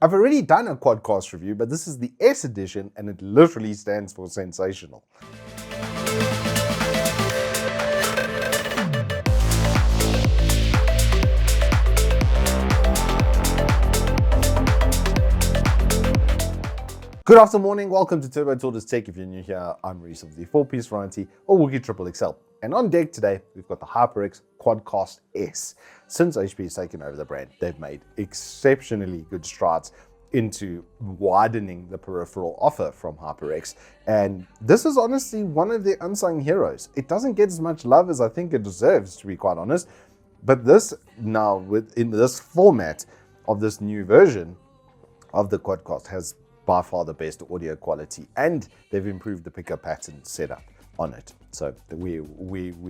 I've already done a Quadcast review, but this is the S edition and it literally stands for sensational. Good afternoon, welcome to Turbo Tortoise Tech. If you're new here, I'm Reese of the 4-piece variety or Wookie Triple XL. And on deck today, we've got the HyperX Quadcast S. Since HP has taken over the brand, they've made exceptionally good strides into widening the peripheral offer from HyperX. And this is honestly one of their unsung heroes. It doesn't get as much love as I think it deserves, to be quite honest. But this now, within this format of this new version of the Quadcast, has by far the best audio quality, and they've improved the pickup pattern setup on it. So we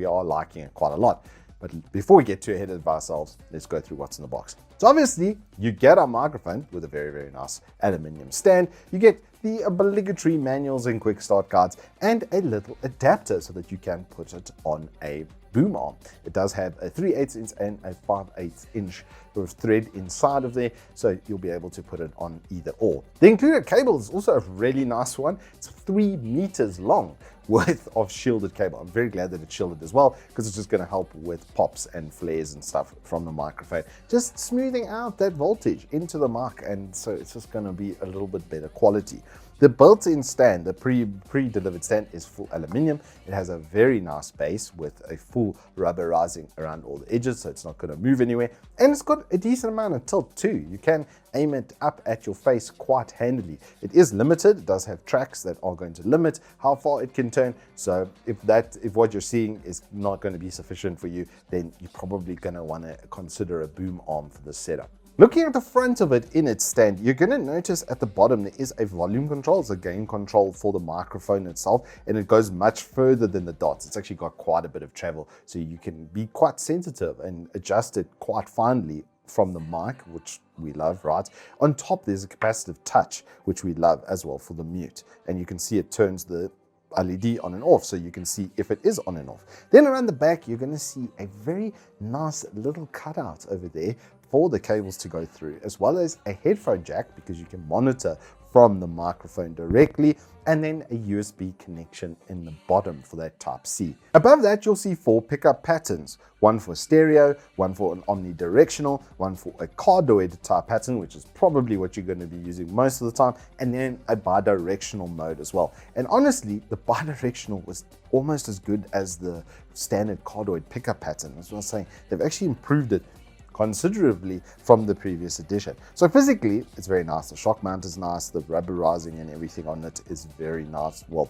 are liking it quite a lot. But before we get too ahead of ourselves, let's go through what's in the box. So obviously, you get our microphone with a very, very nice aluminium stand. You get the obligatory manuals and quick start guides and a little adapter so that you can put it on a boom arm. It does have a 3/8 inch and a 5/8 inch with thread inside of there, so you'll be able to put it on either or. The included cable is also a really nice one. It's 3 meters long worth of shielded cable. I'm very glad that it's shielded as well, because it's just going to help with pops and flares and stuff from the microphone, just smoothing out that voltage into the mic, and so it's just going to be a little bit better quality. The built-in stand, the pre-delivered stand, is full aluminium. It has a very nice base with a full rubberizing around all the edges, so it's not going to move anywhere. And it's got a decent amount of tilt too. You can aim it up at your face quite handily. It is limited. It does have tracks that are going to limit how far it can turn. So if what you're seeing is not going to be sufficient for you, then you're probably going to want to consider a boom arm for this setup. Looking at the front of it in its stand, you're going to notice at the bottom there is a volume control. It's a gain control for the microphone itself, and it goes much further than the dots. It's actually got quite a bit of travel, so you can be quite sensitive and adjust it quite finely from the mic, which we love, right? On top, there's a capacitive touch, which we love as well for the mute, and you can see it turns the LED on and off, so you can see if it is on and off. Then around the back, you're going to see a very nice little cutout over there for the cables to go through, as well as a headphone jack, because you can monitor from the microphone directly, and then a USB connection in the bottom for that Type-C. Above that, you'll see 4 pickup patterns, one for stereo, one for an omnidirectional, one for a cardioid type pattern, which is probably what you're going to be using most of the time, and then a bidirectional mode as well. And honestly, the bidirectional was almost as good as the standard cardioid pickup pattern. As I was saying, they've actually improved it considerably from the previous edition. So physically, it's very nice. The shock mount is nice. The rubberizing and everything on it is very nice. Well,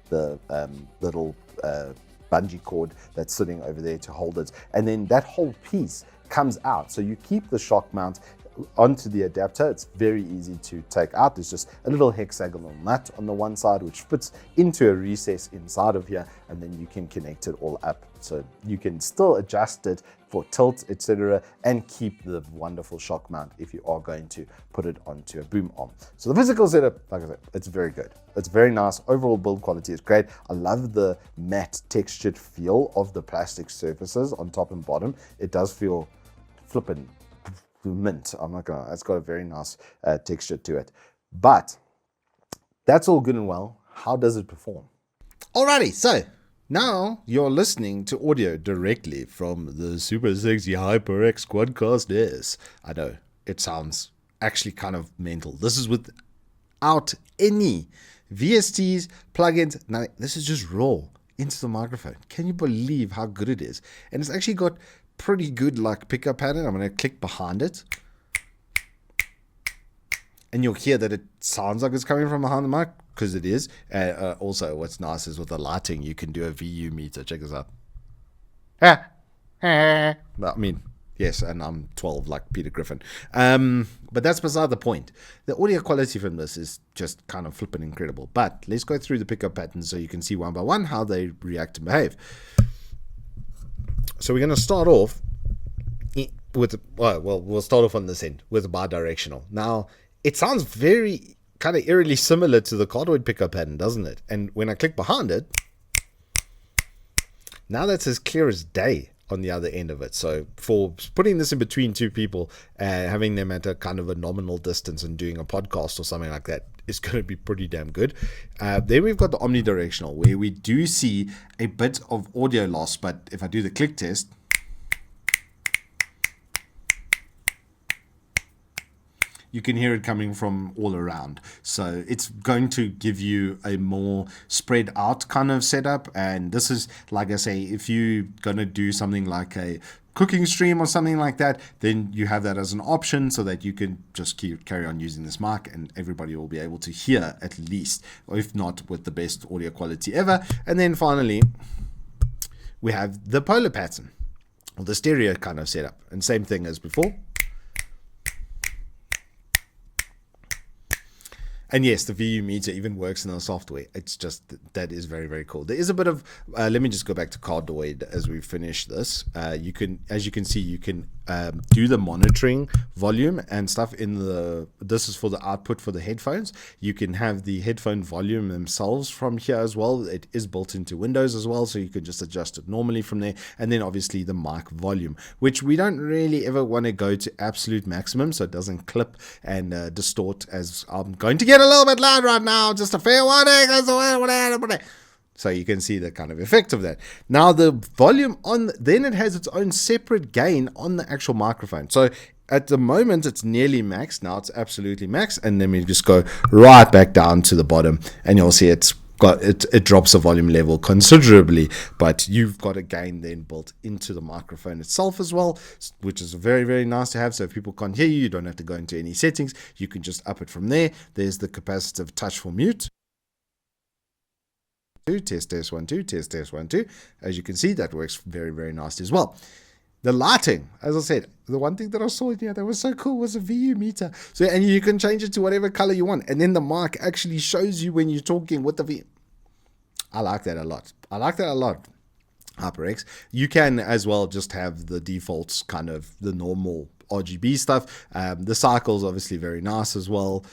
the little bungee cord that's sitting over there to hold it. And then that whole piece comes out. So you keep the shock mount onto the adapter. It's very easy to take out. There's just a little hexagonal nut on the one side which fits into a recess inside of here, and then you can connect it all up, so you can still adjust it for tilt, etc., and keep the wonderful shock mount if you are going to put it onto a boom arm. So the physical setup, like I said, it's very good. It's very nice. Overall build quality is great. I love the matte textured feel of the plastic surfaces on top and bottom. It does feel flippin' mint. It's got a very nice texture to it. But that's all good and well. How does it perform? Alrighty, so now you're listening to audio directly from the super sexy HyperX Quadcast S. I know, it sounds actually kind of mental. This is without any VSTs, plugins. Now, this is just raw into the microphone. Can you believe how good it is? And it's actually got pretty good like pickup pattern. I'm going to click behind it, and you'll hear that it sounds like it's coming from behind the mic, because it is. Also, what's nice is with the lighting, you can do a VU meter. Check this out. I mean, yes, and I'm 12 like Peter Griffin. But that's beside the point. The audio quality from this is just kind of flipping incredible. But let's go through the pickup patterns so you can see one by one how they react and behave. So we're going to start off with, we'll start off on this end with a bidirectional. Now, it sounds very kind of eerily similar to the cardioid pickup pattern, doesn't it? And when I click behind it, now that's as clear as day. on the other end of it. So for putting this in between two people, having them at a kind of a nominal distance and doing a podcast or something like that is going to be pretty damn good. Then we've got the omnidirectional, where we do see a bit of audio loss, but if I do the click test, you can hear it coming from all around. So it's going to give you a more spread out kind of setup. And this is, like I say, if you're going to do something like a cooking stream or something like that, then you have that as an option so that you can just carry on using this mic and everybody will be able to hear at least, or if not with the best audio quality ever. And then finally, we have the polar pattern, or the stereo kind of setup. And same thing as before. And yes, the VU meter even works in the software. It's just, that is very, very cool. There is a bit of, let me just go back to Cardioid as we finish this. You can, as you can see, you can do the monitoring volume and stuff in the, this is for the output for the headphones. You can have the headphone volume themselves from here as well. It is built into Windows as well, so you can just adjust it normally from there. And then obviously the mic volume, which we don't really ever want to go to absolute maximum, so it doesn't clip and distort, as I'm going to get a little bit loud right now, just a fair warning. So you can see the kind of effect of that. Now the volume on, then it has its own separate gain on the actual microphone. So at the moment it's nearly max. Now it's absolutely max, and then we just go right back down to the bottom, and you'll see it's got it drops the volume level considerably, but you've got a gain then built into the microphone itself as well, which is very, very nice to have. So if people can't hear you, you don't have to go into any settings, you can just up it from there. There's the capacitive touch for mute. Test 1 2, test 1 2. As you can see, that works very, very nice as well. The lighting, as I said, the one thing that I saw in here that was so cool was a VU meter. So, and you can change it to whatever color you want. And then the mic actually shows you when you're talking with the VU. I like that a lot. HyperX. You can as well just have the defaults, kind of the normal RGB stuff. The cycle's obviously very nice as well.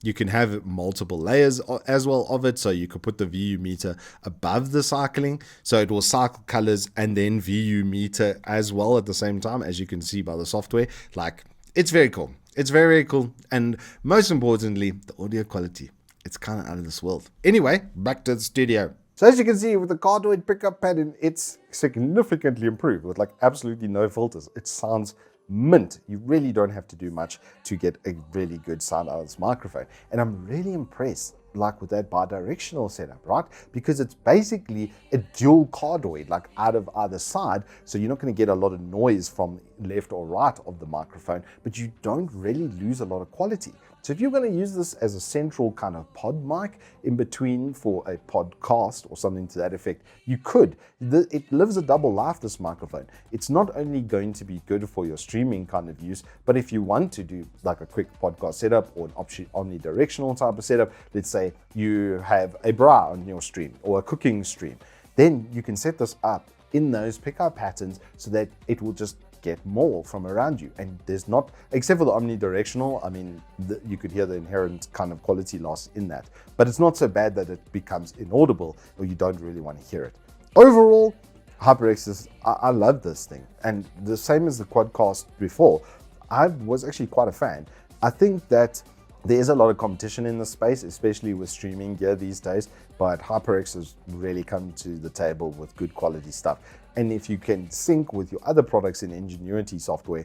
You can have multiple layers as well of it, so you could put the VU meter above the cycling, so it will cycle colors and then VU meter as well at the same time, as you can see by the software. Like, it's very cool. It's very, very cool. And most importantly, the audio quality, it's kind of out of this world. Anyway, back to the studio. So as you can see with the cardioid pickup pattern, it's significantly improved with like absolutely no filters. It sounds mint. You really don't have to do much to get a really good sound out of this microphone. And I'm really impressed like with that bidirectional setup, right? Because it's basically a dual cardioid, like out of either side. So you're not going to get a lot of noise from left or right of the microphone, but you don't really lose a lot of quality. So if you're going to use this as a central kind of pod mic in between for a podcast or something to that effect, you could. It lives a double life, this microphone. It's not only going to be good for your streaming kind of use, but if you want to do like a quick podcast setup or an omnidirectional type of setup, let's say you have a bra on your stream or a cooking stream, then you can set this up in those pickup patterns so that it will just get more from around you. And there's not, except for the omnidirectional, I mean, you could hear the inherent kind of quality loss in that, but it's not so bad that it becomes inaudible or you don't really want to hear it. Overall, HyperX is, I love this thing. And the same as the Quadcast before, I was actually quite a fan. I think that there is a lot of competition in this space, especially with streaming gear these days, but HyperX has really come to the table with good quality stuff. And if you can sync with your other products in Ingenuity software,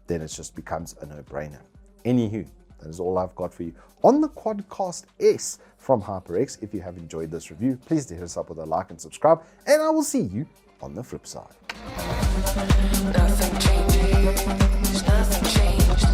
then it just becomes a no-brainer. Anywho, that is all I've got for you on the Quadcast S from HyperX. If you have enjoyed this review, please do hit us up with a like and subscribe, and I will see you on the flip side. Nothing changes, nothing changes.